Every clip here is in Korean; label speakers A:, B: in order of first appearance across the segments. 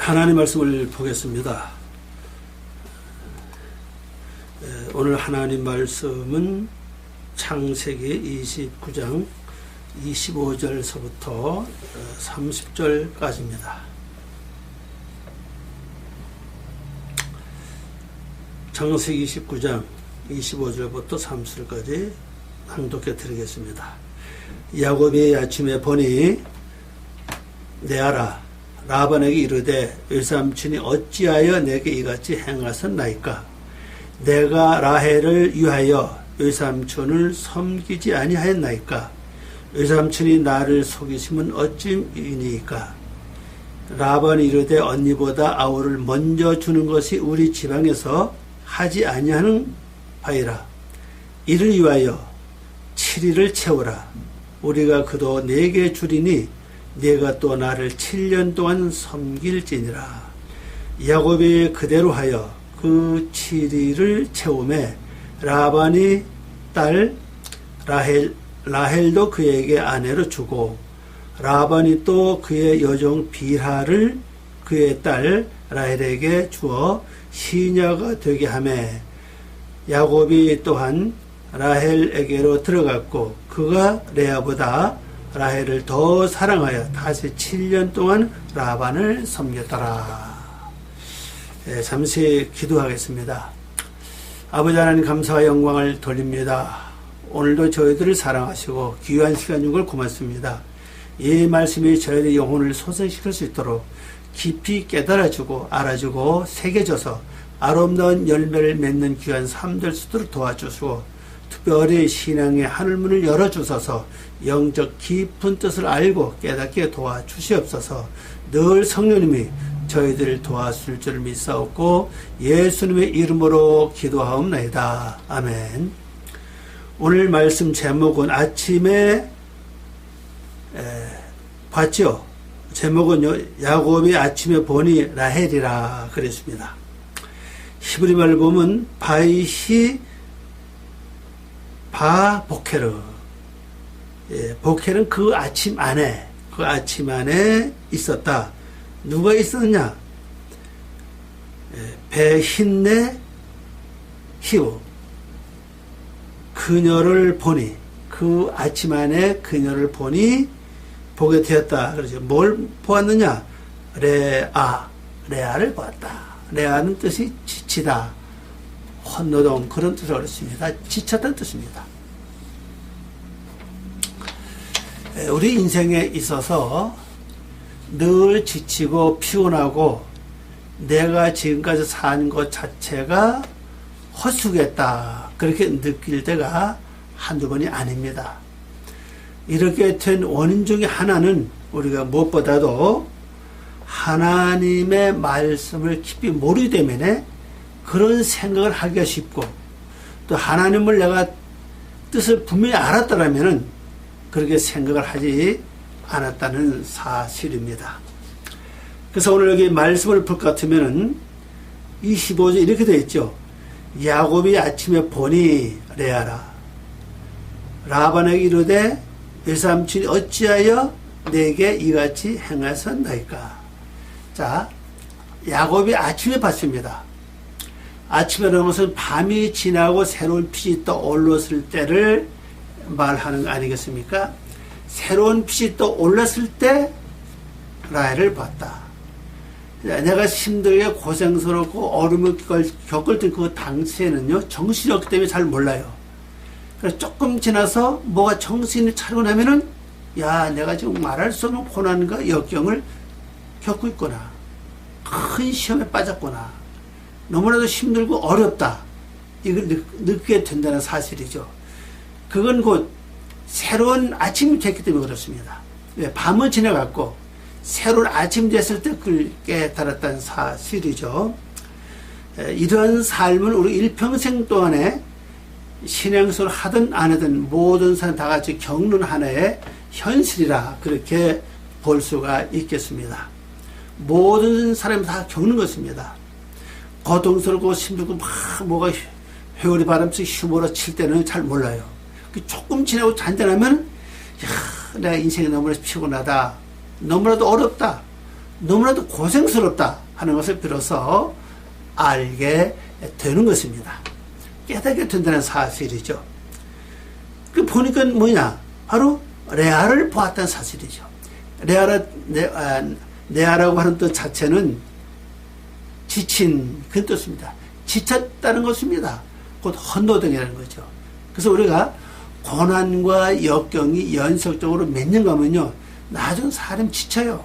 A: 하나님 말씀을 보겠습니다. 오늘 하나님 말씀은 창세기 29장 25절서부터 30절까지입니다. 창세기 29장 25절부터 30절까지 낭독해 드리겠습니다. 야곱이 아침에 보니 레아라 라반에게 이르되 외삼촌이 어찌하여 내게 이같이 행하였나이까? 내가 라헬을 위하여 외삼촌을 섬기지 아니하였나이까? 외삼촌이 나를 속이심은 어찌이니까? 라반이 이르되 언니보다 아우를 먼저 주는 것이 우리 지방에서 하지 아니하는 바이라. 이를 위하여 7일을 채우라. 우리가 그도 내게 주리니 네가 또 나를 7년 동안 섬길지니라. 야곱이 그대로 하여 그 7일을 채우매 라반이 딸 라헬도 그에게 아내로 주고 라반이 또 그의 여종 빌하를 그의 딸 라헬에게 주어 시녀가 되게 하매 야곱이 또한 라헬에게로 들어갔고 그가 레아보다 라헬을 더 사랑하여 다시 7년 동안 라반을 섬겼더라. 잠시 기도하겠습니다. 아버지 하나님 감사와 영광을 돌립니다. 오늘도 저희들을 사랑하시고 귀한 시간 준 걸 고맙습니다. 이 말씀이 저희들의 영혼을 소생시킬 수 있도록 깊이 깨달아주고 알아주고 새겨져서 아름다운 열매를 맺는 귀한 삶 될 수 있도록 도와주시고 특별히 신앙의 하늘문을 열어주셔서 영적 깊은 뜻을 알고 깨닫게 도와주시옵소서. 늘 성령님이 저희들을 도와줄 줄 믿사옵고 예수님의 이름으로 기도하옵나이다. 아멘. 오늘 말씀 제목은 아침에 봤죠? 제목은요, 야곱이 아침에 보니 라헬이라 그랬습니다. 히브리 말을 보면 바이시 바 보케르. 보케르는 그 아침 안에 있었다. 누가 있었느냐? 베힌네 히우. 그녀를 보니, 그 아침 안에 그녀를 보니 보게 되었다. 그러죠. 뭘 보았느냐? 레아를 보았다. 레아는 뜻이 지치다, 혼노동, 그런 뜻을 어렸습니다. 지쳤다는 뜻입니다. 우리 인생에 있어서 늘 지치고 피곤하고 내가 지금까지 산 것 자체가 허수겠다, 그렇게 느낄 때가 한두 번이 아닙니다. 이렇게 된 원인 중에 하나는 우리가 무엇보다도 하나님의 말씀을 깊이 모르기 때문에 그런 생각을 하기가 쉽고, 또 하나님을 내가 뜻을 분명히 알았더라면 그렇게 생각을 하지 않았다는 사실입니다. 그래서 오늘 여기 말씀을 볼 것 같으면 25절 이렇게 되어 있죠. 야곱이 아침에 보니 레아라 라반에게 이르되 외삼촌이 어찌하여 내게 이같이 행하였나이까? 자, 야곱이 아침에 봤습니다. 아침이라는 것은 밤이 지나고 새로운 빛이 떠올랐을 때를 말하는 거 아니겠습니까? 새로운 빛이 떠올랐을 때 라헬을 봤다. 내가 힘들게 고생스럽고 어려움을 겪을 때 그 당시에는요, 정신이 없기 때문에 잘 몰라요. 그래서 조금 지나서 뭐가 정신이 차리고 나면은, 야, 내가 지금 말할 수 없는 고난과 역경을 겪고 있구나. 큰 시험에 빠졌구나. 너무나도 힘들고 어렵다. 이걸 느끼게 된다는 사실이죠. 그건 곧 새로운 아침이 됐기 때문에 그렇습니다. 밤은 지나갔고 새로운 아침이 됐을 때 그걸 깨달았다는 사실이죠. 이런 삶은 우리 일평생 동안에 신앙생활을 하든 안 하든 모든 사람 다 같이 겪는 하나의 현실이라 그렇게 볼 수가 있겠습니다. 모든 사람이 다 겪는 것입니다. 고통스럽고 힘들고 막 뭐가 회오리 바람씩 휘몰아칠 때는 잘 몰라요. 조금 지나고 잔잔하면, 야, 내 인생이 너무나 피곤하다, 너무나도 어렵다, 너무나도 고생스럽다 하는 것을 비로소 알게 되는 것입니다. 깨닫게 된다는 사실이죠. 그 보니까 뭐냐? 바로 레아를 보았다는 사실이죠. 레아라고 하는 뜻 자체는 지친 그 뜻입니다. 지쳤다는 것입니다. 곧 헌도등이라는 거죠. 그래서 우리가 고난과 역경이 연속적으로 몇 년 가면요, 나중에 사람 지쳐요.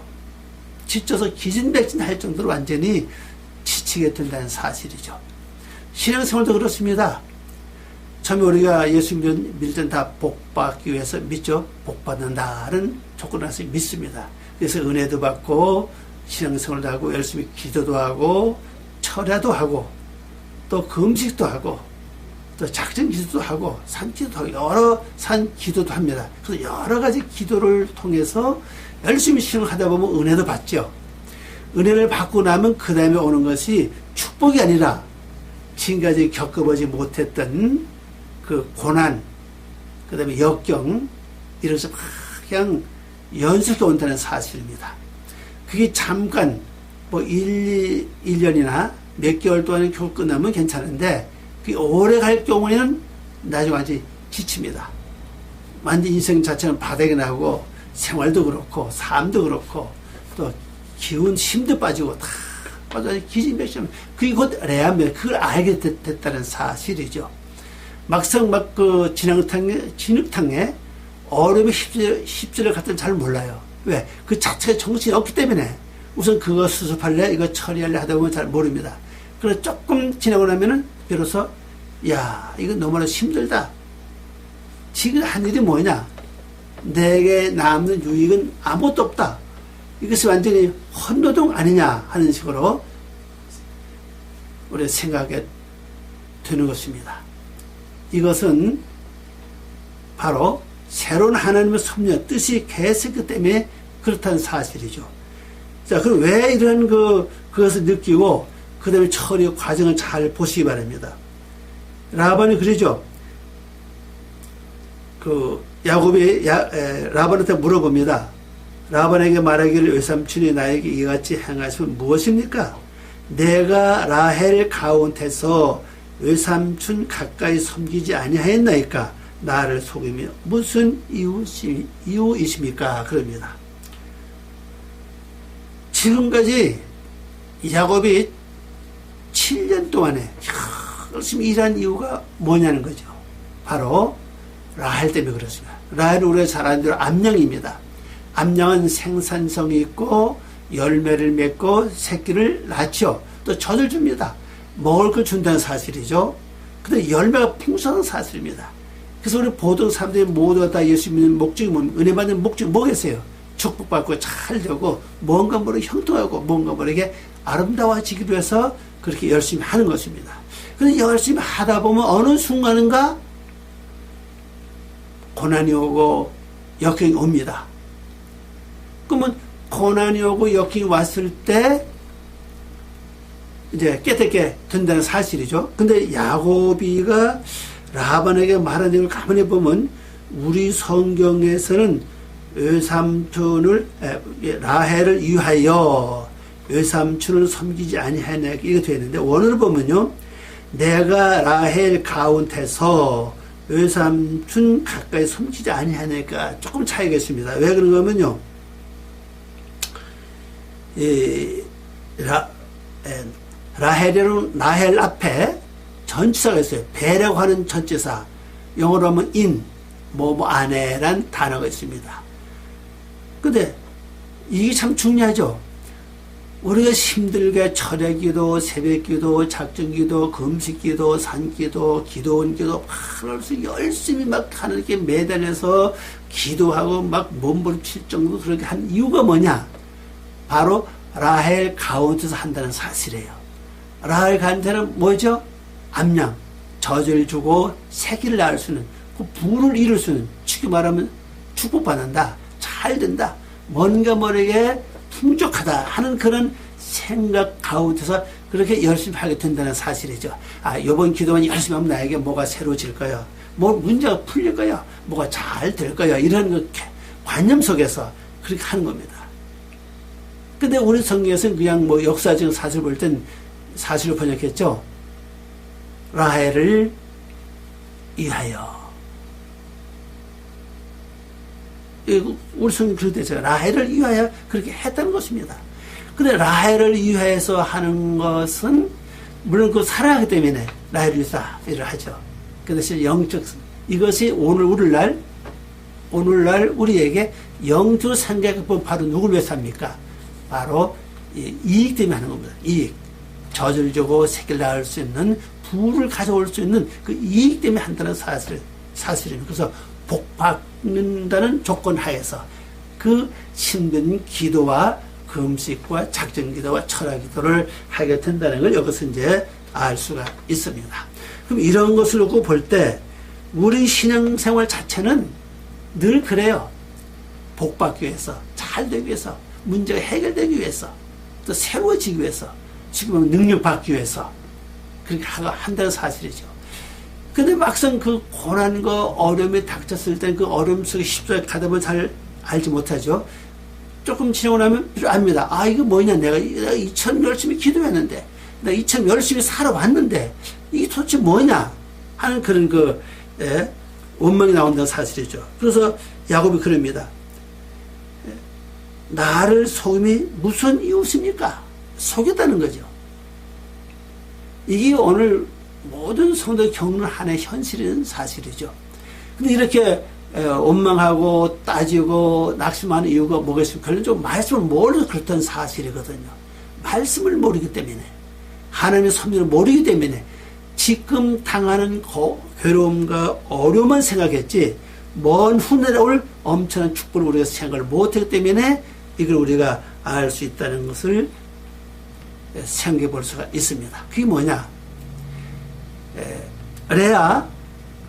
A: 지쳐서 기진백진 할 정도로 완전히 지치게 된다는 사실이죠. 신앙생활도 그렇습니다. 처음에 우리가 예수 믿을 땐 다 복받기 위해서 믿죠. 복받는다는 조건에서 믿습니다. 그래서 은혜도 받고 신앙생활도 하고 열심히 기도도 하고 철야도 하고 또 금식도 하고 또 작정 기도도 하고 산 기도도 하고 여러 산 기도도 합니다. 그래서 여러 가지 기도를 통해서 열심히 신앙하다 보면 은혜도 받죠. 은혜를 받고 나면 그 다음에 오는 것이 축복이 아니라 지금까지 겪어보지 못했던 그 고난, 그 다음에 역경, 이래서 막 그냥 연속해 온다는 사실입니다. 그게 잠깐, 뭐 1년이나 몇 개월 동안 겨우 끝나면 괜찮은데, 그게 오래 갈 경우에는 나중에 완전히 지칩니다. 완전 인생 자체는 바닥이 나고, 생활도 그렇고, 삶도 그렇고, 또 기운, 힘도 빠지고, 다 빠져 기진백진. 그게 곧 레아면, 그걸 알게 됐다는 사실이죠. 막상 막 그 진흙탕에 얼음이 휩쓸려 갔던 잘 몰라요. 왜? 그 자체가 정신이 없기 때문에 우선 그거 수습할래, 이거 처리할래 하다 보면 잘 모릅니다. 그래서 조금 지나고 나면은 비로소 야, 이거 너무나 힘들다. 지금 한 일이 뭐냐? 내게 남는 유익은 아무것도 없다. 이것이 완전히 헌노동 아니냐 하는 식으로 우리 생각에 드는 것입니다. 이것은 바로 새로운 하나님의 섭리, 뜻이 개했기 때문에 그렇다는 사실이죠. 자, 그럼 왜 이런 그것을 느끼고, 그 다음에 처리 과정을 잘 보시기 바랍니다. 라반이 그러죠. 야곱이 라반한테 물어봅니다. 라반에게 말하기를 외삼촌이 나에게 이같이 행하시면 무엇입니까? 내가 라헬 가운데서 외삼촌 가까이 섬기지 아니하였나이까? 나를 속이며 무슨 이유이십니까? 그럽니다. 지금까지 야곱이 7년 동안에 열심히 일한 이유가 뭐냐는 거죠. 바로 라헬 때문에 그렇습니다. 라헬은 우리가 잘 아는 대로 암양입니다. 암양은 생산성이 있고 열매를 맺고 새끼를 낳죠. 또 젖을 줍니다. 먹을 걸 준다는 사실이죠. 근데 열매가 풍성한 사실입니다. 그래서 우리 모든 사람들이 모두가 다 예수 믿는 목적이 뭡니까? 은혜 받는 목적이 뭐겠어요? 축복받고 잘 되고 뭔가 모르게 형통하고 뭔가 모르게 아름다워지기 위해서 그렇게 열심히 하는 것입니다. 그런데 열심히 하다 보면 어느 순간인가 고난이 오고 역경이 옵니다. 그러면 고난이 오고 역경이 왔을 때 이제 깨닫게 된다는 사실이죠. 근데 야곱이가 라반에게 말한 내용을 가만히 보면 우리 성경에서는 외삼촌을 라헬을 위하여 외삼촌을 섬기지 아니하였나 이렇게 되어 있는데 원어를 보면요. 내가 라헬 가운데서 외삼촌 가까이 섬기지 아니하니까 조금 차이가 있습니다. 왜 그런가 하면요. 라헬 앞에 전치사가 있어요. 배라고 하는 전치사. 영어로 하면 in, 아내란 단어가 있습니다. 근데 이게 참 중요하죠. 우리가 힘들게 철야기도, 새벽기도, 작정기도, 금식기도, 산기도, 기도원기도 하루씩 열심히 막 하나님께 매달려서 기도하고 막 몸부림칠 정도 그렇게 한 이유가 뭐냐? 바로 라헬 가운데서 한다는 사실이에요. 라헬 가운데는 뭐죠? 암양, 젖을 주고 새끼를 낳을 수 있는, 그 부를 이룰 수 있는, 쉽게 말하면 축복받는다, 잘 된다, 뭔가 모르게 풍족하다 하는 그런 생각 가운데서 그렇게 열심히 하게 된다는 사실이죠. 이번 기도만 열심히 하면 나에게 뭐가 새로워질 거야, 뭐 문제가 풀릴 거야, 뭐가 잘 될 거야, 이런 관념 속에서 그렇게 하는 겁니다. 근데 우리 성경에서는 그냥 뭐 역사적인 사실을 볼 땐 사실을 번역했죠. 라헬을 위하여. 우리 성경 그렇게 되죠. 라헬을 위하여 그렇게 했다는 것입니다. 근데 라헬을 위하여서 하는 것은 물론 그 사랑하기 때문에 라헬을 위해서 일을 하죠. 그것이 영적, 이것이 오늘날 우리에게 영적 생각을 바로 누굴 위해서 합니까? 바로 이익 때문에 하는 겁니다. 이익. 젖을 주고 새끼를 낳을 수 있는, 부를 가져올 수 있는 그 이익 때문에 한다는 사실입니다. 그래서 복 받는다는 조건 하에서 그 힘든 기도와 금식과 작정 기도와 철학 기도를 하게 된다는 걸 여기서 이제 알 수가 있습니다. 그럼 이런 것을 놓고 볼 때 우리 신앙생활 자체는 늘 그래요. 복 받기 위해서, 잘 되기 위해서, 문제가 해결되기 위해서, 또 새로워지기 위해서, 지금은 능력 받기 위해서 그렇게 한다는 사실이죠. 근데 막상 그 고난과 어려움이 닥쳤을 때 그 어려움 속에 십자가에 가다 보면 잘 알지 못하죠. 조금 지나고 나면 압니다. 아, 이거 뭐냐. 내가 이처럼 열심히 기도했는데, 내가 이처럼 열심히 살아왔는데, 이게 도대체 뭐냐 하는 그런 원망이 나온다는 사실이죠. 그래서 야곱이 그럽니다. 나를 속임이 무슨 이웃입니까? 속였다는 거죠. 이게 오늘 모든 성도의 겪는 한해 현실인 사실이죠. 근데 이렇게 원망하고 따지고 낙심하는 이유가 뭐가 있습니까? 결론적으로 말씀을 모르서 그렇다는 사실이거든요. 말씀을 모르기 때문에, 하나님의 섭리를 모르기 때문에 지금 당하는 괴로움과 어려움만 생각했지 먼 훗날에 올 엄청난 축복을 우리가 생각을 못했기 때문에 이걸 우리가 알 수 있다는 것을 생각해 볼 수가 있습니다. 그게 뭐냐? 레아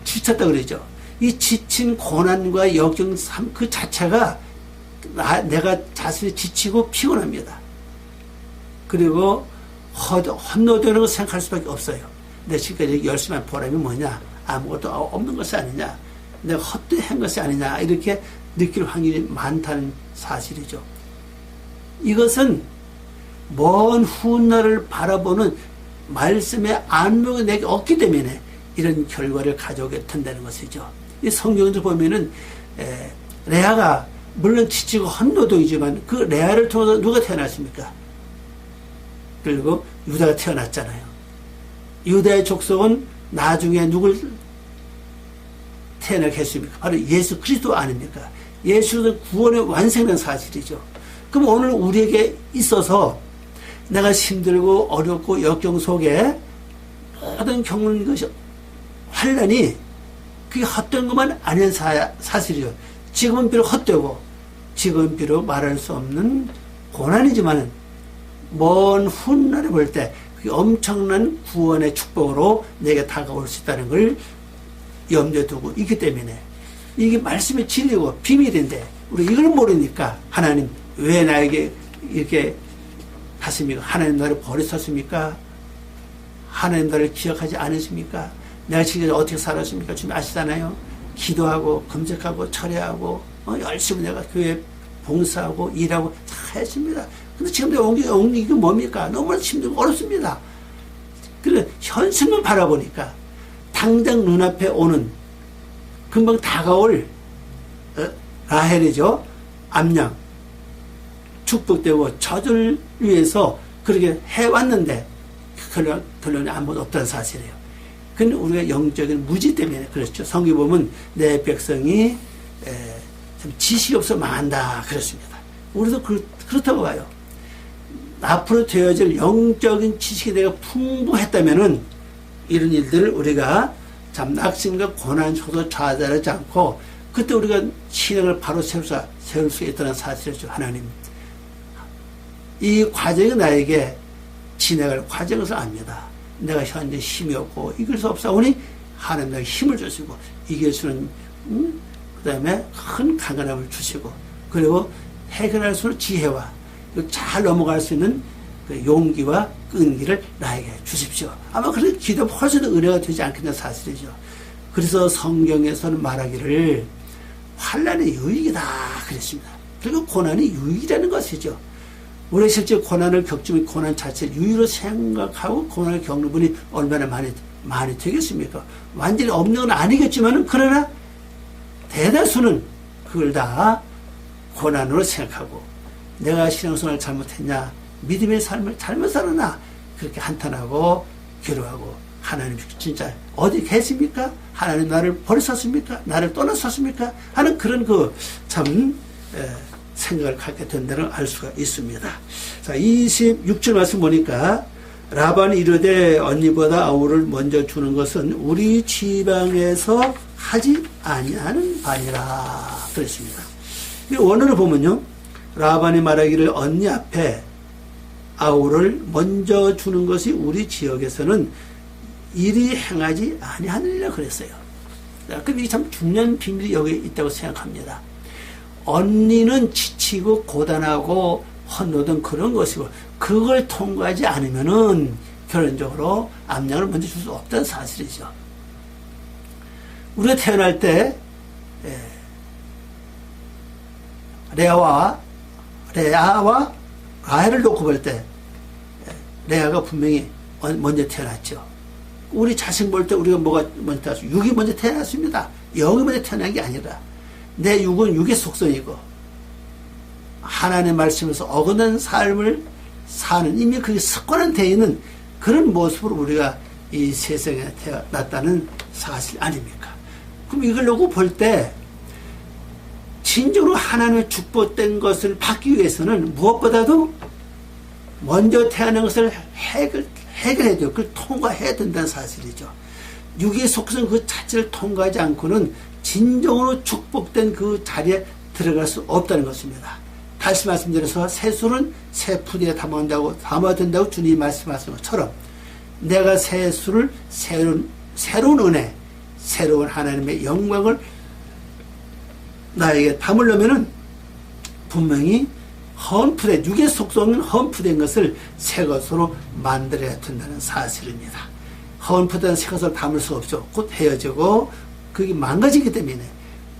A: 지쳤다 그러죠. 이 지친 고난과 역경 그 자체가 내가 자신이 지치고 피곤합니다. 그리고 헛노되는 걸 생각할 수밖에 없어요. 내 지금까지 열심히 한 보람이 뭐냐? 아무것도 없는 것이 아니냐? 내가 헛되한 것이 아니냐? 이렇게 느낄 확률이 많다는 사실이죠. 이것은 먼 훗날을 바라보는 말씀의 안목이 내게 없기 때문에 이런 결과를 가져오게 된다는 것이죠. 이 성경에서 보면은 레아가 물론 지치고 헛노동이지만 그 레아를 통해서 누가 태어났습니까? 그리고 유다가 태어났잖아요. 유다의 족속은 나중에 누굴 태어나게 했습니까? 바로 예수 그리스도 아닙니까? 예수는 구원의 완성된 사실이죠. 그럼 오늘 우리에게 있어서 내가 힘들고 어렵고 역경 속에 모든 겪는 것이 환난이 그게 헛된 것만 아닌 사실이죠. 지금은 비록 헛되고 지금은 비록 말할 수 없는 고난이지만 먼 훗날에 볼 때 그게 엄청난 구원의 축복으로 내게 다가올 수 있다는 걸 염두에 두고 있기 때문에 이게 말씀의 진리고 비밀인데 우리 이걸 모르니까 하나님 왜 나에게 이렇게 하십니까? 하나님 나를 버리셨습니까? 하나님 나를 기억하지 않으십니까? 내가 지금까지 어떻게 살았습니까? 주님 아시잖아요. 기도하고 금식하고 철회하고 열심히 내가 교회 봉사하고 일하고 다 했습니다. 근데 지금 내가 온 게 이게 뭡니까? 너무나 힘들고 어렵습니다. 그래 현실만 바라보니까 당장 눈앞에 오는 금방 다가올 라헬이죠. 암양 축복되고 젖을 위해서 그렇게 해왔는데 결론이 아무것도 없다는 사실이에요. 근데 우리가 영적인 무지 때문에 그렇죠. 성경 보면 내 백성이 참 지식이 없어 망한다 그렇습니다. 우리도 그렇다고 봐요. 앞으로 되어질 영적인 지식이 내가 풍부했다면은 이런 일들을 우리가 참 낙심과 고난 속에서 좌절하지 않고 그때 우리가 신앙을 바로 세울 수 있다는 사실이죠. 하나님 이 과정이 나에게 진행할 과정을 압니다. 내가 현재 힘이 없고 이길 수 없사오니 하나님 나에게 힘을 주시고 이길 수는 그 다음에 큰 강건함을 주시고 그리고 해결할 수 있는 지혜와 잘 넘어갈 수 있는 그 용기와 끈기를 나에게 주십시오. 아마 그렇게 기도하면 훨씬 더 은혜가 되지 않겠냐는 사실이죠. 그래서 성경에서는 말하기를 환난이 유익이다 그랬습니다. 그리고 고난이 유익이라는 것이죠. 우리 실제 고난을 겪지만 고난 자체를 유의로 생각하고 고난을 겪는 분이 얼마나 많이 되겠습니까? 완전히 없는 건 아니겠지만 그러나 대다수는 그걸 다 고난으로 생각하고 내가 신앙생활을 잘못했냐, 믿음의 삶을 잘못 살았나, 그렇게 한탄하고 괴로워하고 하나님 진짜 어디 계십니까? 하나님 나를 버리셨습니까? 나를 떠나셨습니까? 하는 그런 참 생각을 갖게 된다는 걸 알 수가 있습니다. 자, 26절 말씀 보니까 라반이 이르되 언니보다 아우를 먼저 주는 것은 우리 지방에서 하지 아니하는 바니라 그랬습니다. 원어를 보면요, 라반이 말하기를 언니 앞에 아우를 먼저 주는 것이 우리 지역에서는 이리 행하지 아니하느니라 그랬어요. 그럼 이게 참 중요한 비밀이 여기 있다고 생각합니다. 언니는 지치고 고단하고 헌노던 그런 것이고 그걸 통과하지 않으면은 결론적으로 암양을 먼저 줄 수 없다는 사실이죠. 우리가 태어날 때 레아와 라헬을 놓고 볼 때 레아가 분명히 먼저 태어났죠. 우리 자식 볼 때 우리가 뭐가 먼저 태어났죠? 육이 먼저 태어났습니다. 영이 먼저 태어난 게 아니라 내 육은 육의 속성이고 하나님의 말씀에서 어긋난 삶을 사는 이미 그게 습관화되어 있는 그런 모습으로 우리가 이 세상에 태어났다는 사실 아닙니까? 그럼 이걸 놓고 볼 때 진정으로 하나님의 축복된 것을 받기 위해서는 무엇보다도 먼저 태어난 것을 해결해야 돼요. 그걸 통과해야 된다는 사실이죠. 육의 속성 그 자체를 통과하지 않고는 진정으로 축복된 그 자리에 들어갈 수 없다는 것입니다. 다시 말씀드려서 새술은 새 푸대에 담아된다고 주님이 말씀하신 것처럼 내가 새술을 새로운 은혜, 새로운 하나님의 영광을 나에게 담으려면은 분명히 헌푸대, 육의 속성은 헌푸대인 것을 새 것으로 만들어야 된다는 사실입니다. 헌푸대는 새 것을 담을 수 없죠. 곧 헤어지고 그게 망가지기 때문에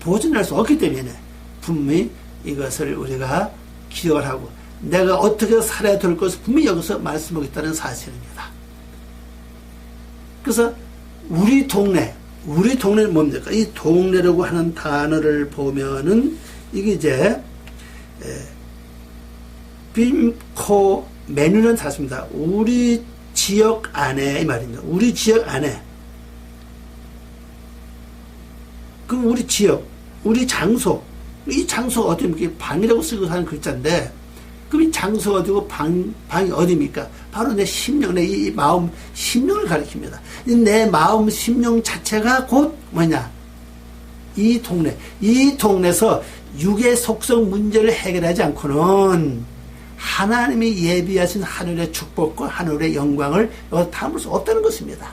A: 보존할 수 없기 때문에 분명히 이것을 우리가 기억을 하고 내가 어떻게 살아야 될 것을 분명히 여기서 말씀하고 있다는 사실입니다. 그래서 우리 동네는 뭡니까? 이 동네라고 하는 단어를 보면은 이게 이제 빔코 메뉴는 닿습니다. 우리 지역 안에 이 말입니다. 우리 지역 안에. 그럼 우리 지역, 우리 장소, 이 장소가 어디입니까? 방이라고 쓰고 하는 글자인데, 그럼 이 장소가 어디고 방이 어디입니까? 바로 내 심령, 내 이 마음, 심령을 가리킵니다. 내 마음, 심령 자체가 곧 뭐냐? 이 동네에서 육의 속성 문제를 해결하지 않고는 하나님이 예비하신 하늘의 축복과 하늘의 영광을 여기서 담을 수 없다는 것입니다.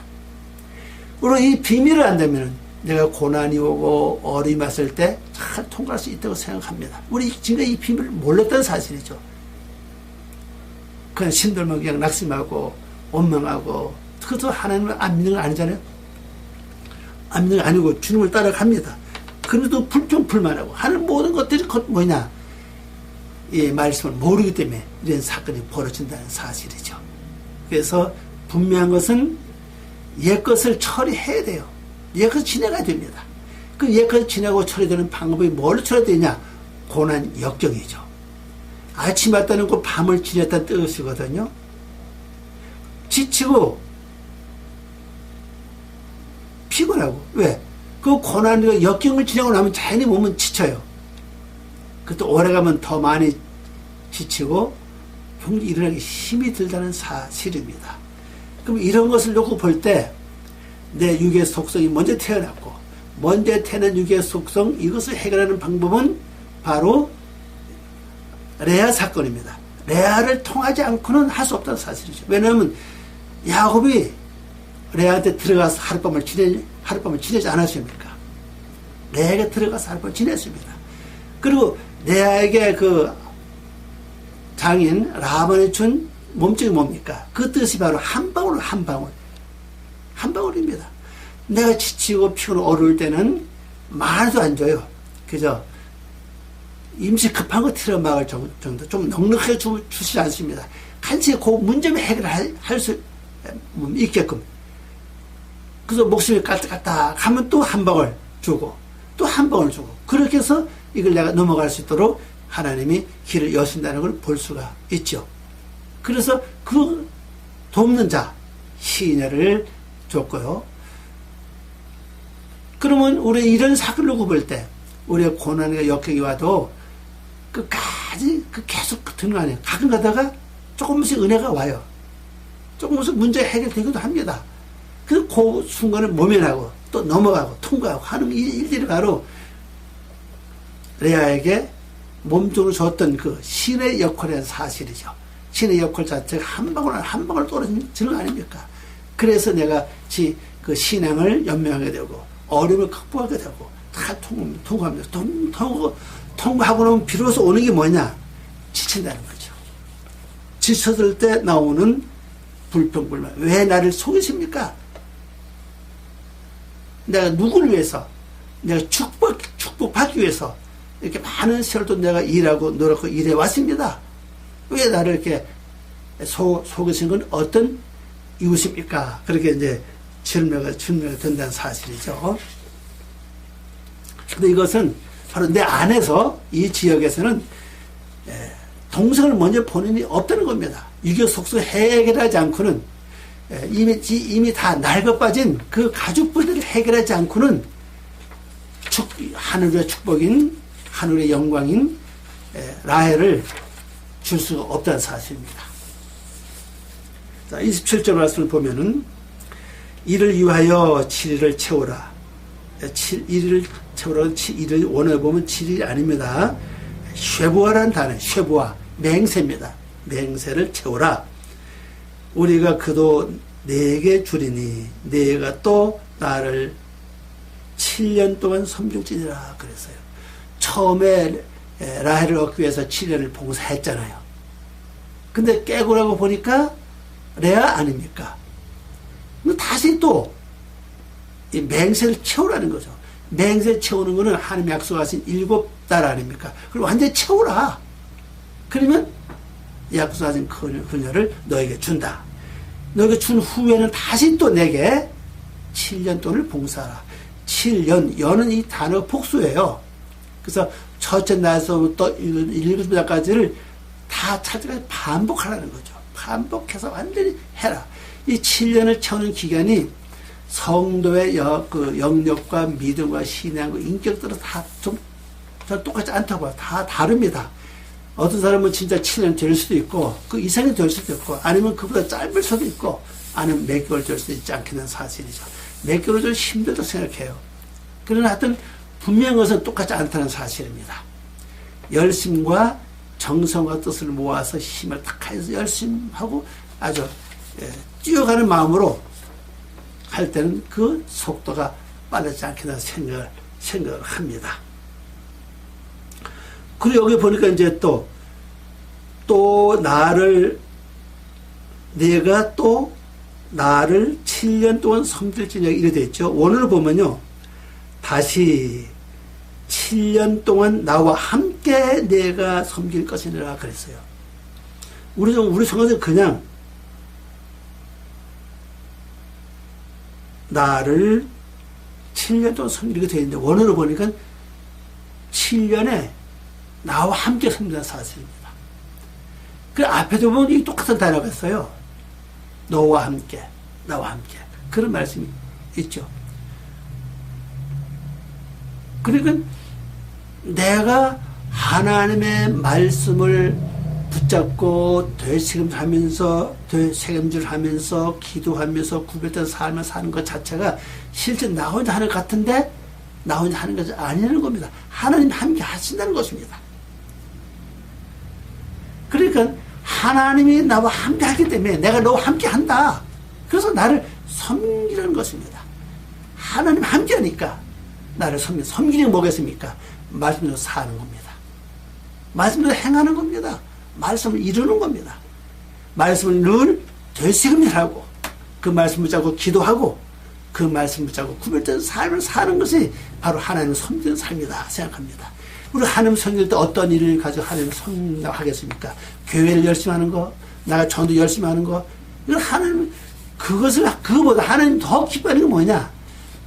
A: 그리고 이 비밀을 안다면 내가 고난이 오고 어려움이 왔을 때 잘 통과할 수 있다고 생각합니다. 우리 지금까지 이 비밀을 몰랐다는 사실이죠. 그냥 신들만 그냥 낙심하고 원망하고 그것도 하나님을 안 믿는 건 아니잖아요. 안 믿는 건 아니고 주님을 따라갑니다. 그래도 불평불만하고 하는 모든 것들이 뭐냐? 이 말씀을 모르기 때문에 이런 사건이 벌어진다는 사실이죠. 그래서 분명한 것은 옛것을 처리해야 돼요. 옛것을 지내가야 됩니다. 그 옛것을 지내고 처리되는 방법이 뭘로 처리되냐? 고난 역경이죠. 아침 왔다는 거 밤을 지냈다는 뜻이거든요. 지치고 피곤하고 왜? 그 고난과 역경을 지내고 나면 자연히 몸은 지쳐요. 그것도 오래가면 더 많이 지치고 경주 일어나기 힘이 들다는 사실입니다. 그럼 이런 것을 놓고 볼 때 내 육의 속성이 먼저 태어났고 먼저 태어난 육의 속성 이것을 해결하는 방법은 바로 레아 사건입니다. 레아를 통하지 않고는 할 수 없다는 사실이죠. 왜냐하면 야곱이 레아한테 들어가서 하룻밤을 지내지 않았습니까? 레아에게 들어가서 하룻밤을 지냈습니다. 그리고 레아에게 그 장인 라반이 준 몸종이 뭡니까? 그 뜻이 바로 한 방울입니다. 내가 지치고 피곤하고 어려울 때는 말도 안 줘요. 그죠? 임시 급한 거 틀어막을 정도 좀 넉넉하게 주시지 않습니다. 간단히 그 문제만 해결할 수 있게끔. 그래서 목숨이 까딱까딱 하면 또 한 방울 주고 또 한 방울 주고 그렇게 해서 이걸 내가 넘어갈 수 있도록 하나님이 길을 여신다는 걸 볼 수가 있죠. 그래서 그 돕는 자 시인을 줬고요. 그러면 우리 이런 사건을 볼 때 우리의 고난과 역경이 와도 끝까지 계속 드는 거 아니에요. 가끔 가다가 조금씩 은혜가 와요. 조금씩 문제가 해결되기도 합니다. 그래서 그 순간을 모면하고 또 넘어가고 통과하고 하는 일들이 바로 레아에게 몸종을 줬던 그 신의 역할이라는 사실이죠. 신의 역할 자체가 한 방울 한 방울 떨어지는 거 아닙니까? 그래서 내가 그 신앙을 연명하게 되고 어려움을 극복하게 되고 다 통과합니다. 통과하고 나면 비로소 오는 게 뭐냐? 지친다는 거죠. 지쳤을 때 나오는 불평불만. 왜 나를 속이십니까? 내가 누구를 위해서, 내가 축복받기 위해서 이렇게 많은 세월도 내가 일하고 노력하고 일해 왔습니다. 왜 나를 이렇게 속이신 건 어떤 이유십니까? 그렇게 이제 질문가 된다는 사실이죠. 근데 이것은 바로 내 안에서 이 지역에서는 동성을 먼저 본인이 없다는 겁니다. 유교 속속 해결하지 않고는 이미 다 낡아 빠진 그 가족분들을 해결하지 않고는 하늘의 축복인 하늘의 영광인 라헬을 줄 수가 없다는 사실입니다. 자, 27절 말씀을 보면은 이를 위하여 7일을 채우라. 7일을 채우라. 7일을 원어에 보면 7일이 아닙니다. 쉐부아라는 단어, 쉐부아, 맹세입니다. 맹세를 채우라. 우리가 그도 내게 주리니 내가 또 나를 7년 동안 섬길지니라 그랬어요. 처음에 라헬을 얻기 위해서 7년을 봉사했잖아요. 근데 깨고 나고 보니까 레아 아닙니까? 다시 또 이 맹세를 채우라는 거죠. 맹세 채우는 거는 하나님 약속하신 7달 아닙니까? 그걸 완전히 채우라. 그러면 약속하신 그녀를 너에게 준다. 너에게 준 후에는 다시 또 내게 7년 동안을 봉사하라. 7년, 연은 이 단어 복수예요. 그래서 첫째 날서부터 7날까지를 다 찾아가서 반복하라는 거죠. 반복해서 완전히 해라. 이 7년을 채우는 기간이 성도의 영역과 믿음과 신앙과 인격들은 다 좀 똑같지 않다고 봐요. 다 다릅니다. 어떤 사람은 진짜 7년 될 수도 있고 그 이상이 될 수도 있고 아니면 그보다 짧을 수도 있고 아니면 몇 개월 될 수도 있지 않겠는 사실이죠. 몇 개월 좀 힘들다고 생각해요. 그러나 하여튼 분명한 것은 똑같지 않다는 사실입니다. 열심과 정성과 뜻을 모아서 힘을 딱 해서 열심히 하고 아주 뛰어가는 마음으로 할 때는 그 속도가 빠르지 않겠나 생각을 합니다. 그리고 여기 보니까 이제 또 내가 또 나를 7년 동안 섬길지냐 이래 되어 있죠. 원어를 보면요. 다시 7년 동안 나와 함께 내가 섬길 것이니라 그랬어요. 우리 성경에서 그냥 나를 7년 동안 섬기게 되어 있는데 원어로 보니까 7년에 나와 함께 섬기는 사실입니다. 그 앞에도 보면 이 똑같은 단어가 있어요. 너와 함께, 나와 함께. 그런 말씀이 있죠. 그러니까 내가 하나님의 말씀을 붙잡고 되새김질하면서 기도하면서 구별된 삶을 사는 것 자체가 실제 나 혼자 하는 것 같은데 나 혼자 하는 것이 아니라는 겁니다. 하나님 함께 하신다는 것입니다. 그러니까 하나님이 나와 함께 하기 때문에 내가 너와 함께 한다. 그래서 나를 섬기라는 것입니다. 하나님 함께 하니까 나를 섬기는 게 뭐겠습니까? 말씀대로 사는 겁니다. 말씀대로 행하는 겁니다. 말씀을 이루는 겁니다. 말씀을 늘 되새김질하고 그 말씀 붙잡고 기도하고 그 말씀 붙잡고 구별된 삶을 사는 것이 바로 하나님을 섬기는 삶이다 생각합니다. 우리 하나님 섬길 때 어떤 일을 가지고 하나님을 섬기하겠습니까? 교회를 열심히 하는 거, 나가 전도 열심히 하는 거, 이건 하나님, 그거보다 하나님 더 기뻐하는 건 뭐냐?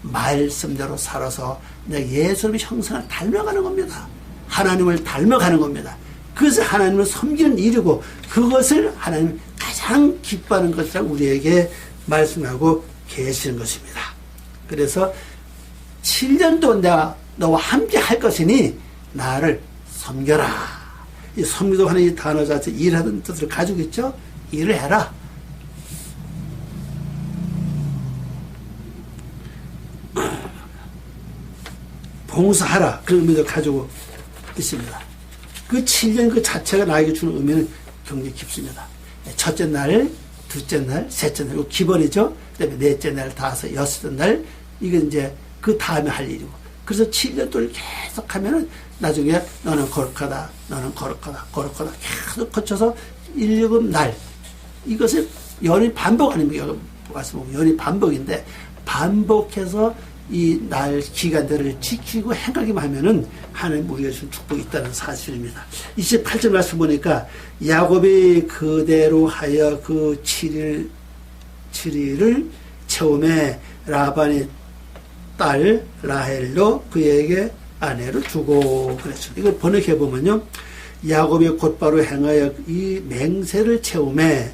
A: 말씀대로 살아서 내가 예수님의 형상을 닮아가는 겁니다. 하나님을 닮아가는 겁니다. 그것을 하나님을 섬기는 일이고, 그것을 하나님 가장 기뻐하는 것이라고 우리에게 말씀하고 계시는 것입니다. 그래서 7년 동안 내가 너와 함께 할 것이니 나를 섬겨라. 이 섬기도 하는 이 단어 자체 일하는 뜻을 가지고 있죠. 일을 해라. 봉사하라. 그런 의미도 가지고 있습니다. 그 7년 그 자체가 나에게 주는 의미는 굉장히 깊습니다. 첫째 날, 둘째 날, 셋째 날, 이거 기본이죠. 그 다음에 넷째 날, 다섯, 여섯째 날, 이건 이제 그 다음에 할 일이고. 그래서 7년 동안 계속 하면은 나중에 너는 거룩하다, 너는 거룩하다, 거룩하다 계속 거쳐서 7 날. 이것을 연이 반복 아닙니까? 말씀하면 연이 반복인데, 반복해서 이 날 기간들을 지키고 행하기만 하면은 하나님 우리가 준 축복이 있다는 사실입니다. 28절 말씀 보니까 야곱이 그대로 하여 그 7일을 채움에 라반이 딸 라헬로 그에게 아내를 주고 그랬죠. 이걸 번역해 보면요, 야곱이 곧바로 행하여 이 맹세를 채움에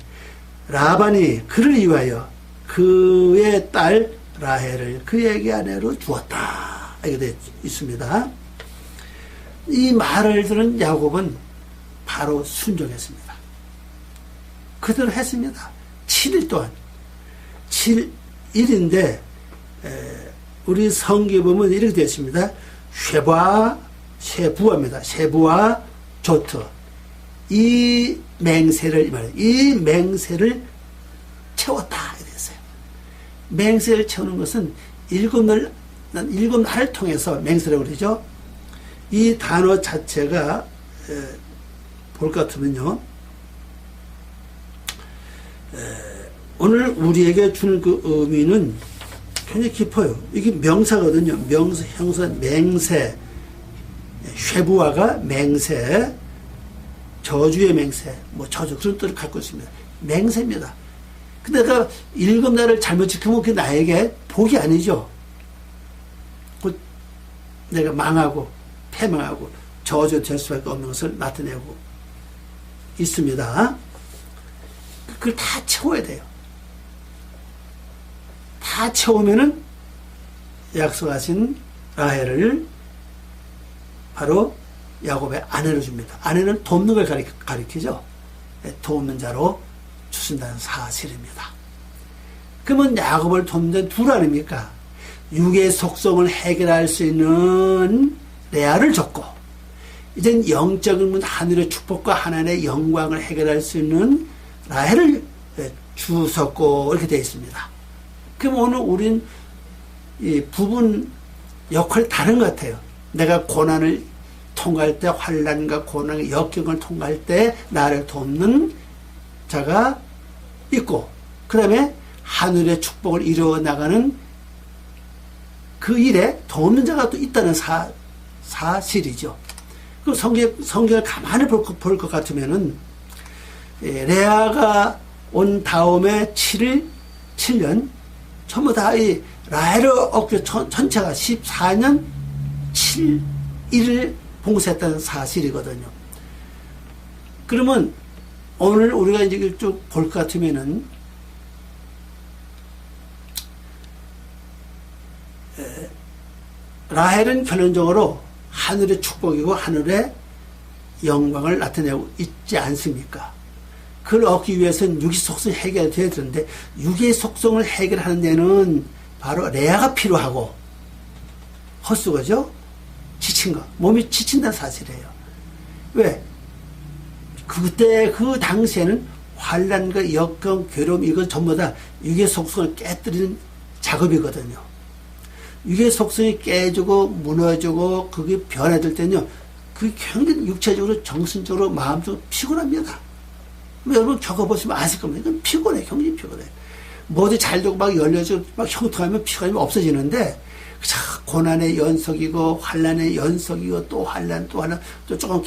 A: 라반이 그를 위하여 그의 딸 라헬을 그에게 아내로 주었다. 이렇게 되어 있습니다. 이 말을 들은 야곱은 바로 순종했습니다. 그대로 했습니다. 7일 동안. 7일인데 우리 성경에 보면 이렇게 되어 있습니다. 쉐부아입니다. 쉐부아 조트. 이 맹세를 채웠다. 맹세를 채우는 것은 7날을 통해서 맹세라고 그러죠. 이 단어 자체가 볼 것 같으면요, 오늘 우리에게 주는 그 의미는 굉장히 깊어요. 이게 명사거든요. 명사, 형사, 맹세, 쉐부아가 맹세, 저주의 맹세, 저주 그런 뜻을 갖고 있습니다. 맹세입니다. 근데 내가 7날을 잘못 지키면 그게 나에게 복이 아니죠. 곧 내가 망하고 패망하고 저주될 수밖에 없는 것을 나타내고 있습니다. 그걸 다 채워야 돼요. 다 채우면은 약속하신 라헬을 바로 야곱의 아내로 줍니다. 아내는 돕는 걸 가리키죠. 돕는 자로 주신다는 사실입니다. 그러면 야곱을 돕는 둘 아닙니까? 육의 속성을 해결할 수 있는 레아를 줬고, 이젠 영적인 하늘의 축복과 하나님의 영광을 해결할 수 있는 라헬을 주셨고, 이렇게 되어 있습니다. 그럼 오늘 우린 이 부분 역할이 다른 것 같아요. 내가 고난을 통과할 때, 환난과 고난의 역경을 통과할 때 나를 돕는 자가 있고, 그 다음에 하늘의 축복을 이루어 나가는 그 일에 돕는 자가 또 있다는 사실이죠. 그 성경을 가만히 볼 것 같으면은, 레아가 온 다음에 7년, 전부 다 이 라헬의 어깨 전체가 14년 7일을 봉사했다는 사실이거든요. 그러면 오늘 우리가 이제 쭉 볼 것 같으면은, 라헬은 결론적으로 하늘의 축복이고 하늘의 영광을 나타내고 있지 않습니까? 그걸 얻기 위해서는 육의 속성이 해결돼야 되는데, 육의 속성을 해결하는 데는 바로 레아가 필요하고, 헛수고죠? 지친 거. 몸이 지친다는 사실이에요. 왜? 그때 그 당시에는 환난과 역경, 괴로움, 이건 전부 다 육의 속성을 깨뜨리는 작업이거든요. 육의 속성이 깨지고 무너지고 그게 변해질 때는요, 그게 굉장히 육체적으로, 정신적으로, 마음적으로 피곤합니다. 여러분 겪어보시면 아실 겁니다. 이건 피곤해, 굉장히 피곤해. 뭐든 잘 되고 막 열려지고 막 형통하면 피곤함이 없어지는데, 고난의 연속이고 환난의 연속이고 또 환난 또 환난 또 조금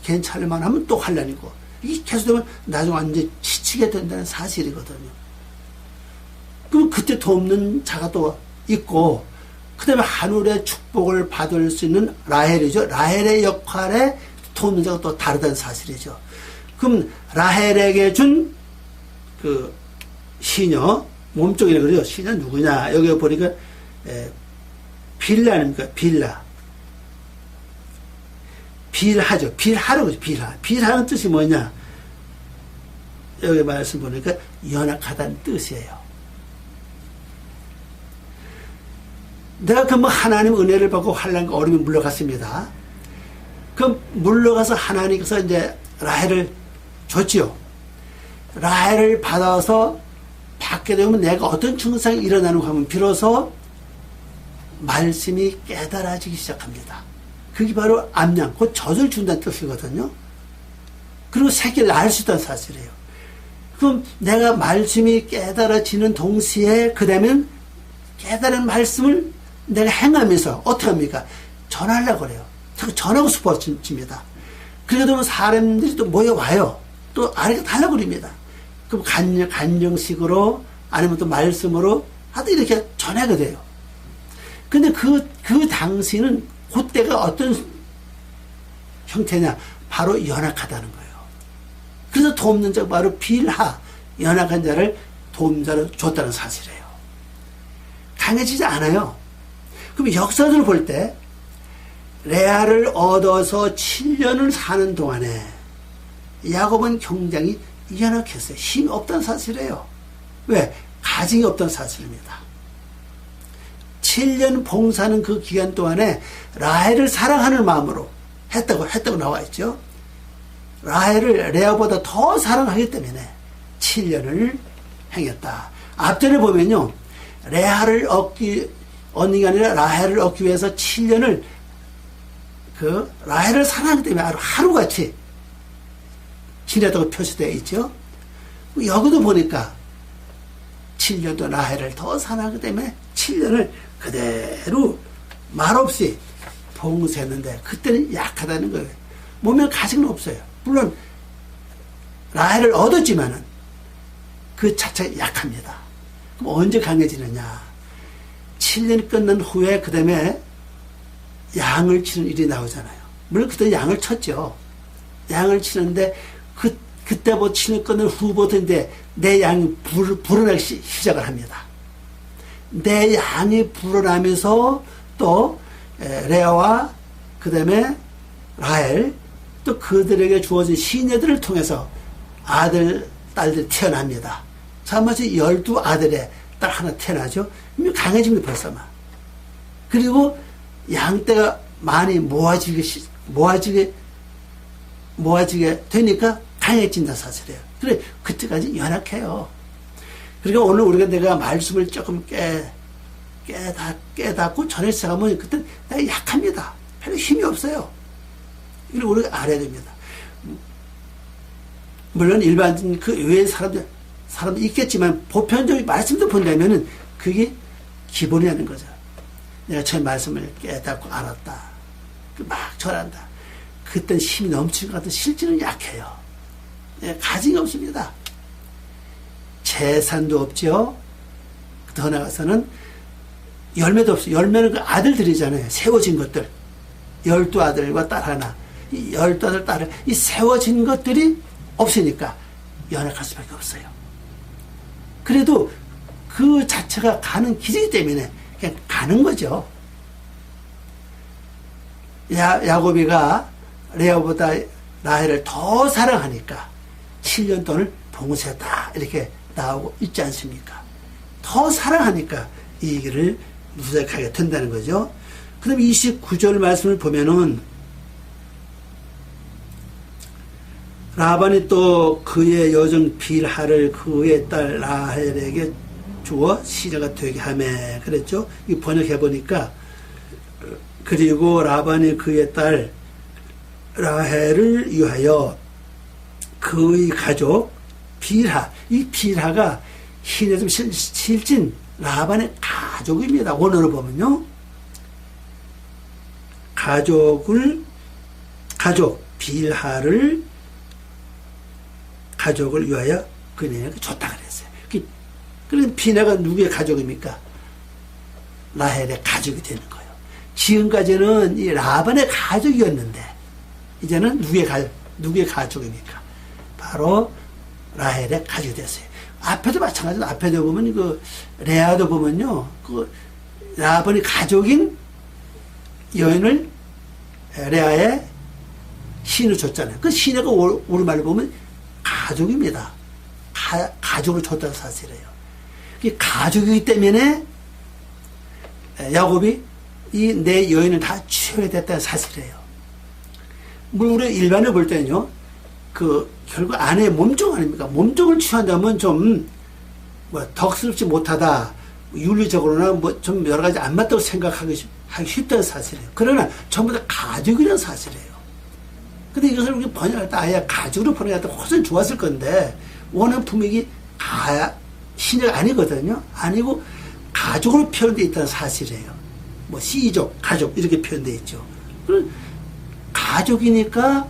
A: 괜찮을만 하면 또 환난이고 이게 계속되면 나중에 완전히 지치게 된다는 사실이거든요. 그럼 그때 돕는 자가 또 있고 그 다음에 하늘의 축복을 받을 수 있는 라헬이죠. 라헬의 역할에 돕는 자가 또 다르다는 사실이죠. 그럼 라헬에게 준 그 시녀 몸쪽이라 그러죠. 시녀 누구냐 여기 보니까 빌라 아닙니까? 빌하죠. 빌하라고 하죠. 빌하는 뜻이 뭐냐? 여기 말씀 보니까 연약하다는 뜻이에요. 내가 그 하나님 은혜를 받고 환난과 어려움에 물러갔습니다. 그 물러가서 하나님께서 이제 라헬을 줬지요. 라헬을 받아서 받게 되면 내가 어떤 증상이 일어나는가 하면 비로소 말씀이 깨달아지기 시작합니다. 그게 바로 암양, 곧 젖을 준다는 뜻이거든요. 그리고 새끼를 낳을 수 있다는 사실이에요. 그럼 내가 말씀이 깨달아지는 동시에 그 다음엔 깨달은 말씀을 내가 행하면서 어떻게 합니까? 전하려고 그래요. 전하고 싶어집니다. 그러게 되면 사람들이 또 모여와요. 또 아래가 달라버립니다. 그럼 간정식으로 아니면 또 말씀으로 하도 이렇게 전하게 돼요. 근데 그 당시는 그때가 어떤 형태냐? 바로 연약하다는 거예요. 그래서 돕는 자가 바로 빌하, 연약한 자를 돕자로 줬다는 사실이에요. 강해지지 않아요. 그럼 역사적으로 볼 때 레아를 얻어서 7년을 사는 동안에 야곱은 굉장히 연약했어요. 힘이 없다는 사실이에요. 왜? 가증이 없다는 사실입니다. 7년 봉사하는 그 기간 동안에 라헬을 사랑하는 마음으로 했다고 나와 있죠. 라헬을 레아보다 더 사랑하기 때문에 7년을 행했다. 앞전에 보면요. 레아를 얻는 게 아니라 라헬을 얻기 위해서 7년을 라헬을 사랑하기 때문에 하루같이 지냈다고 표시되어 있죠. 여기도 보니까 7년도 라헬을 더 사랑하기 때문에 7년을 그대로 말없이 봉사했는데 그때는 약하다는 거예요. 몸에 가식은 없어요. 물론 라헬을 얻었지만은 그 자체가 약합니다. 그럼 언제 강해지느냐? 7년이 끝난 후에 그 다음에 양을 치는 일이 나오잖아요. 물론 그때 양을 쳤죠. 양을 치는데 그때부터 7년 끝난 후부터인데 내 양이 불어나기 시작을 합니다. 내 양이 불어나면서 또 레아와 그 다음에 라헬 또 그들에게 주어진 시녀들을 통해서 아들, 딸들이 태어납니다. 참마치 12아들의 딸 하나 태어나죠. 강해집니다, 벌써 막. 그리고 양떼가 많이 모아지게 되니까 강해진다 사실이에요. 그래, 그때까지 연약해요. 그러니까 오늘 우리가 내가 말씀을 조금 깨닫고 전해 시작하면 그때 내가 약합니다. 별로 힘이 없어요. 이걸 우리가 알아야 됩니다. 물론 일반적인 그 외의 사람도 있겠지만 보편적인 말씀도 본다면은 그게 기본이라는 거죠. 내가 처음 말씀을 깨닫고 알았다. 막 전한다. 그땐 힘이 넘치는 것 같은 실제는 약해요. 가증이 없습니다. 재산도 없죠. 더 나아가서는 열매도 없어요. 열매는 그 아들들이잖아요. 세워진 것들. 12아들과 딸 하나. 이 12아들, 딸을, 이 세워진 것들이 없으니까 연약할 수밖에 없어요. 그래도 그 자체가 가는 길이기 때문에 그냥 가는 거죠. 야곱이가 레아보다 라헬을 더 사랑하니까 7년 동안을 봉사했다 이렇게 나오고 있지 않습니까? 더 사랑하니까 이 길을 누색하게 된다는 거죠. 그 다음에 29절 말씀을 보면은 라반이 또 그의 여종 빌하를 그의 딸 라헬에게 주어 시녀가 되게 하매 그랬죠. 이 번역해 보니까 그리고 라반이 그의 딸 라헬을 위하여 그의 가족 빌하, 이 빌하가 신의 좀 실진 라반의 가족입니다. 원어로 보면요. 빌하를 가족을 위하여 그녀에게 줬다 그랬어요. 그럼 비나가 누구의 가족입니까? 라헬의 가족이 되는 거예요. 지금까지는 이 라반의 가족이었는데 이제는 누구의 가족입니까? 바로 라헬의 가족이 됐어요. 앞에도 마찬가지로 앞에도 보면 그 레아도 보면요, 그 라반의 가족인 여인을 레아의 시누 줬잖아요. 그 시누가 우리말로 보면 가족입니다. 가족을 줬다는 사실이에요. 가족이기 때문에 야곱이 이 내 여인을 다 취하게 됐다는 사실이에요. 우리 일반을 볼 때는요, 결국 아내의 몸종 아닙니까? 몸종을 취한다면 좀 덕스럽지 못하다, 윤리적으로나 좀 여러 가지 안 맞다고 생각하기 쉽다는 사실이에요. 그러나 전부 다 가족이라는 사실이에요. 근데 이것을 우리 번역할 때 아예 가족으로 번역할 때 훨씬 좋았을 건데, 원하는 품격이 신자가 아니거든요. 아니고 가족으로 표현되어 있다는 사실이에요. 씨족, 가족 이렇게 표현되어 있죠. 가족이니까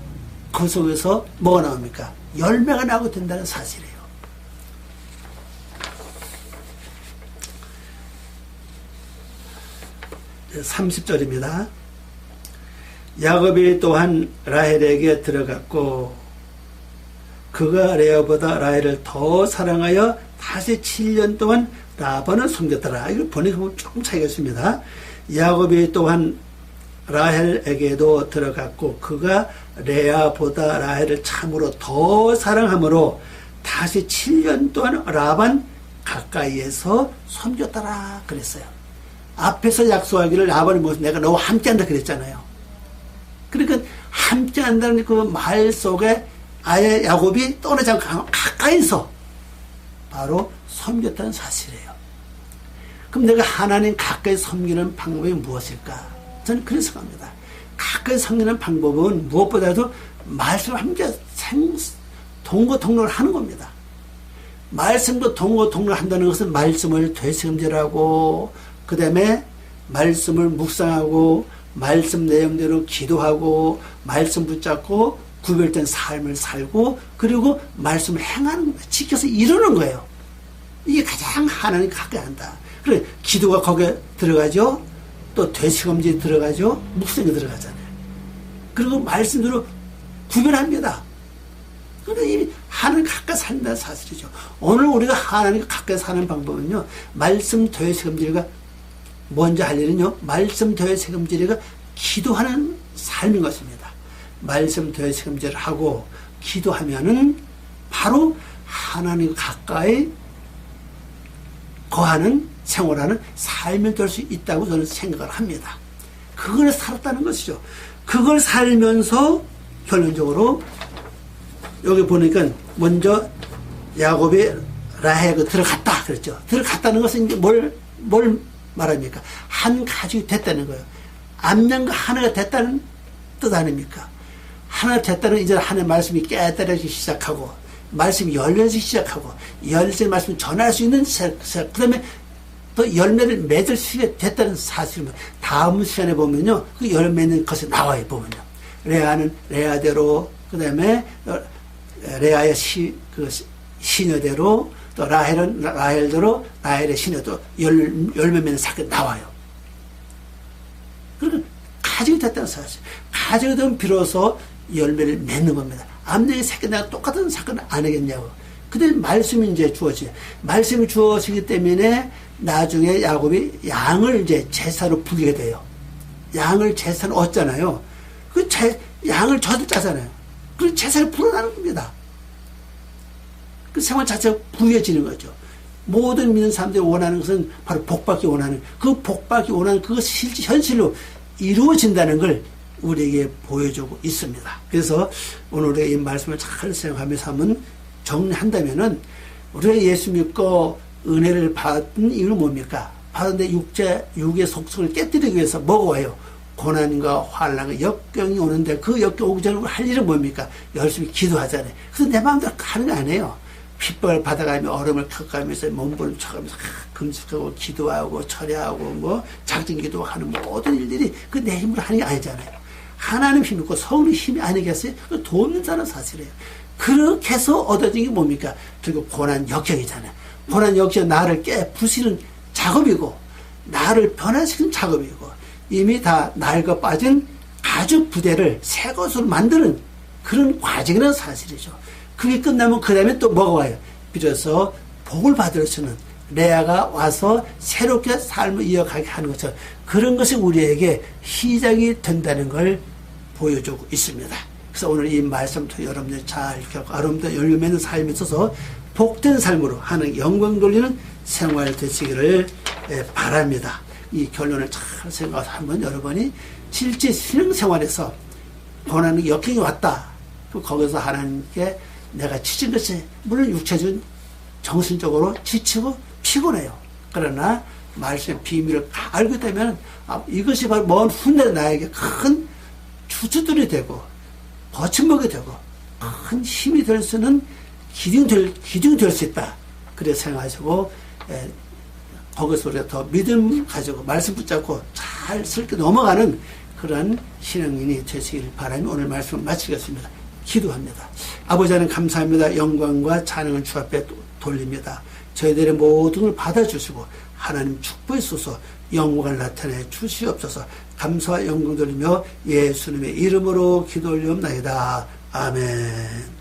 A: 그 속에서 뭐가 나옵니까? 열매가 나고 된다는 사실이에요. 네, 30절입니다. 야곱이 또한 라헬에게 들어갔고 그가 레아보다 라헬을 더 사랑하여 다시 7년 동안 라반을 섬겼더라. 이걸 번역하면 조금 차이가 있습니다. 야곱이 또한 라헬에게도 들어갔고 그가 레아보다 라헬을 참으로 더 사랑하므로 다시 7년 동안 라반 가까이에서 섬겼더라 그랬어요. 앞에서 약속하기를 라반이 내가 너와 함께한다 그랬잖아요. 그러니까 함께한다는 그 말 속에 아예 야곱이 떠나지 않고 가까이서 바로 섬겼다는 사실이에요. 그럼 내가 하나님 가까이 섬기는 방법이 무엇일까? 저는 그런 생각합니다. 가까이 섬기는 방법은 무엇보다도 말씀을 함께 동거동락을 하는 겁니다. 말씀도 동거동락을 한다는 것은 말씀을 되새김질하고 그 다음에 말씀을 묵상하고 말씀 내용대로 기도하고 말씀 붙잡고 구별된 삶을 살고 그리고 말씀을 행하는 거예요. 지켜서 이루는 거예요. 이게 가장 하나님 가까이 한다. 그래 기도가 거기에 들어가죠. 또 되새김질이 들어가죠. 묵상이 들어가잖아요. 그리고 말씀대로 구별합니다. 그런데 이미 하나님 가까이 산다는 사실이죠. 오늘 우리가 하나님 가까이 사는 방법은요. 말씀 되새김질과 먼저 할 일은요. 말씀 되새김질과 기도하는 삶인 것입니다. 말씀 되새김질을 하고 기도하면은 바로 하나님 가까이 거하는 생활하는 삶이 될 수 있다고 저는 생각을 합니다. 그걸 살았다는 것이죠. 그걸 살면서 결론적으로 여기 보니까 먼저 야곱이 라헬에 들어갔다 그랬죠. 들어갔다는 것은 이제 뭘 말합니까? 한 가족이 됐다는 거예요. 암양과 하나가 됐다는 뜻 아닙니까? 하나 됐다는 이제 하나의 말씀이 깨달아지기 시작하고 말씀이 열려지기 시작하고 열린 말씀을 전할 수 있는 그 다음에 또 열매를 맺을 수 있게 됐다는 사실입니다. 다음 시간에 보면요. 그 열매는 것이 나와요. 보면요. 레아는 레아대로 그 다음에 레아의 시녀대로 또 라헬은 라헬대로 라헬의 시녀도 열매 맺는 사건이 나와요. 그러니까 가족이 됐다는 사실. 가족이 되면 비로소 열매를 맺는 겁니다. 암내의 새끼 내가 똑같은 사건을 안 하겠냐고. 근데 말씀이 이제 주어져요. 말씀이 주어지기 때문에 나중에 야곱이 양을 이제 제사로 부리게 돼요. 양을 제사로 얻잖아요. 양을 저도 짜잖아요. 그 제사를 불어나는 겁니다. 그 생활 자체가 부여지는 거죠. 모든 믿는 사람들이 원하는 것은 바로 복받기 원하는 그 복받기 원하는 그것이 현실로 이루어진다는 걸 우리에게 보여주고 있습니다. 그래서 오늘 우리가 이 말씀을 잘 생각하면서 한번 정리한다면은 우리가 예수 믿고 은혜를 받은 이유는 뭡니까? 받은데 육의 속성을 깨뜨리기 위해서 먹어와요. 고난과 환난과 역경이 오는데 그 역경 오기 전에 할 일은 뭡니까? 열심히 기도하잖아요. 그래서 내 마음대로 하는 거 아니에요. 핍박을 받아가며 얼음을 겪으면서 몸부림 쳐가면서 금식하고 기도하고 철야하고 뭐 작정 기도하는 모든 일들이 그 내 힘으로 하는 게 아니잖아요. 하나님 힘이 있고 성령 힘이 아니겠어요? 그 돕는 자는 사실이에요. 그렇게 해서 얻어진 게 뭡니까? 결국 고난 역경이잖아요. 고난 역경 나를 부수는 작업이고 나를 변화시키는 작업이고 이미 다 낡아 빠진 가죽 부대를 새 것으로 만드는 그런 과정이라는 사실이죠. 그게 끝나면 그 다음에 또 뭐가 와요? 비로소 복을 받을 수 있는 레아가 와서 새롭게 삶을 이어가게 하는 것처럼 그런 것이 우리에게 시작이 된다는 걸 보여주고 있습니다. 그래서 오늘 이 말씀도 여러분들 잘 겪고 여러분들 열매 맺는 삶에 있어서 복된 삶으로 하는 영광 돌리는 생활 되시기를 바랍니다. 이 결론을 잘 생각해서 한번 여러분이 실제 신앙생활에서 고난의 역경이 왔다. 거기서 하나님께 내가 지친 것이 물론 육체적인 정신적으로 지치고 피곤해요. 그러나 말씀의 비밀을 알게 되면 이것이 바로 먼 훗날 나에게 큰 주춧돌이 되고 버팀목이 되고 큰 힘이 될 수 있는 기둥이 될 수 있다. 그래 생각하시고 거기서 우리가 더 믿음 가지고 말씀 붙잡고 잘 슬게 넘어가는 그런 신앙인이 되시길 바라며 오늘 말씀을 마치겠습니다. 기도합니다. 아버지 하나님 감사합니다. 영광과 찬양을 주 앞에 돌립니다. 저희들의 모든 걸 받아주시고 하나님 축복해주소서 영광을 나타내 주시옵소서. 감사와 영광 돌리며 예수님의 이름으로 기도 올리옵나이다. 아멘.